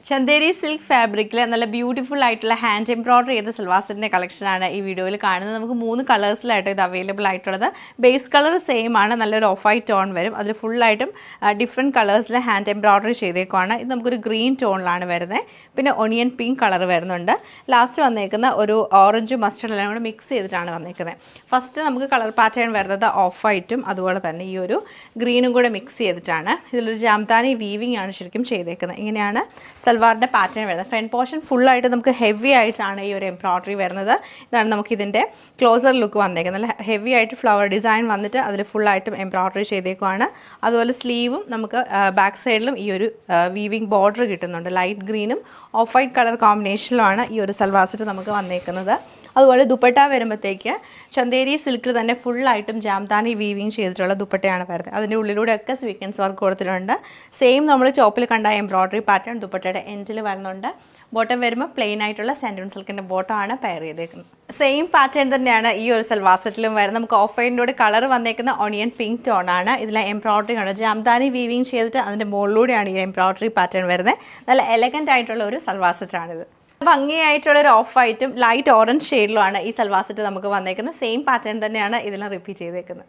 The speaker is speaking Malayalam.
ചന്ദേരി സിൽക്ക് ഫാബ്രിക്കിൽ നല്ല ബ്യൂട്ടിഫുൾ ആയിട്ടുള്ള ഹാൻഡ് എംബ്രോയ്ഡറി ചെയ്ത സൽവാസിൻ്റെ കളക്ഷനാണ് ഈ വീഡിയോയിൽ കാണുന്നത്. നമുക്ക് 3 കളേഴ്സിലായിട്ട് ഇത് അവൈലബിൾ ആയിട്ടുള്ളത്. ബേസ് കളർ സെയിം ആണ്, നല്ലൊരു ഓഫ് വൈറ്റ് ടോൺ വരും. അതിൽ ഫുള്ളായിട്ടും ഡിഫറെൻറ്റ് കളേഴ്സിൽ ഹാൻഡ് എംബ്രോയ്ഡറി ചെയ്തേക്കുവാണ്. ഇത് നമുക്കൊരു ഗ്രീൻ ടോണിലാണ് വരുന്നത്. പിന്നെ ഒണിയൻ പിങ്ക് കളർ വരുന്നുണ്ട്. ലാസ്റ്റ് വന്നേക്കുന്ന ഒരു ഓറഞ്ച് മസ്റ്റർഡ് എല്ലാം കൂടെ മിക്സ് ചെയ്തിട്ടാണ് വന്നേക്കുന്നത്. ഫസ്റ്റ് നമുക്ക് കളർ പാറ്റേൺ വരുന്നത് ഓഫ് വൈറ്റും അതുപോലെ തന്നെ ഈ ഒരു ഗ്രീനും കൂടെ മിക്സ് ചെയ്തിട്ടാണ്. ഇതിലൊരു ജാംതാനി വീവിംഗ് ആണ് ശരിക്കും ചെയ്തേക്കുന്നത്. ഇങ്ങനെയാണ് സൽവാറിൻ്റെ പാറ്റേൺ വരുന്നത്. ഫ്രണ്ട് പോർഷൻ ഫുള്ളായിട്ട് നമുക്ക് ഹെവി ആയിട്ടാണ് ഈ ഒരു എംബ്രോയ്ഡറി വരുന്നത്. ഇതാണ് നമുക്കിതിൻ്റെ ക്ലോസർ ലുക്ക് വന്നേക്കുന്നത്. നല്ല ഹെവി ആയിട്ട് ഫ്ലവർ ഡിസൈൻ വന്നിട്ട് അതിൽ ഫുള്ളായിട്ടും എംബ്രോയ്ഡറി ചെയ്തേക്കുവാണ്. അതുപോലെ സ്ലീവും നമുക്ക് ബാക്ക് സൈഡിലും ഈ ഒരു വീവിങ് ബോർഡർ കിട്ടുന്നുണ്ട്. ലൈറ്റ് ഗ്രീനും ഓഫ് വൈറ്റ് കളർ കോമ്പിനേഷനിലുമാണ് ഈ ഒരു സൽവാർ സെറ്റ് നമുക്ക് വന്നേക്കുന്നത്. അതുപോലെ ദുപ്പട്ട വരുമ്പോഴത്തേക്ക് ചന്ദേരി സിൽക്കിൽ തന്നെ ഫുള്ളായിട്ടും ജാംതാനി വീവിങ് ചെയ്തിട്ടുള്ള ദുപ്പട്ടയാണ് വരുന്നത്. അതിൻ്റെ ഉള്ളിലൂടെയൊക്കെ സ്വീക്വൻസ് വർക്ക് കൊടുത്തിട്ടുണ്ട്. സെയിം നമ്മൾ ചോപ്പിൽ കണ്ട എംബ്രോയ്ഡറി പാറ്റേൺ ദുപ്പട്ടയുടെ എൻഡിൽ വരുന്നുണ്ട്. ബോട്ടം വരുമ്പോൾ പ്ലെയിൻ ആയിട്ടുള്ള സാൻഡൂൺ സിൽക്കിൻ്റെ ബോട്ടം ആണ് പെയർ ചെയ്തേക്കുന്നത്. സെയിം പാറ്റേൺ തന്നെയാണ് ഈ ഒരു സൽവാർ സെറ്റിലും വരുന്നത്. നമുക്ക് ഓഫ് വൈറ്റിൻ്റെ കളർ വന്നേക്കുന്ന ഒണിയൻ പിങ്ക് ടോൺ ആണ്. ഇതിൽ എംബ്രോയ്ഡറി ആണ് ജാംതാനി വീവിങ് ചെയ്തിട്ട് അതിൻ്റെ മുകളിലൂടെയാണ് ഈ എംബ്രോയ്ഡറി പാറ്റേൺ വരുന്നത്. നല്ല എലഗൻ്റ് ആയിട്ടുള്ള ഒരു സൽവാർ സെറ്റാണിത്. ഭംഗിയായിട്ടുള്ളൊരു ഓഫ് വൈറ്റും ലൈറ്റ് ഓറഞ്ച് ഷെയ്ഡിലുമാണ് ഈ സൽവാർ സെറ്റ് നമുക്ക് വന്നേക്കുന്നത്. സെയിം പാറ്റേൺ തന്നെയാണ് ഇതിലും റിപ്പീറ്റ് ചെയ്തേക്കുന്നത്.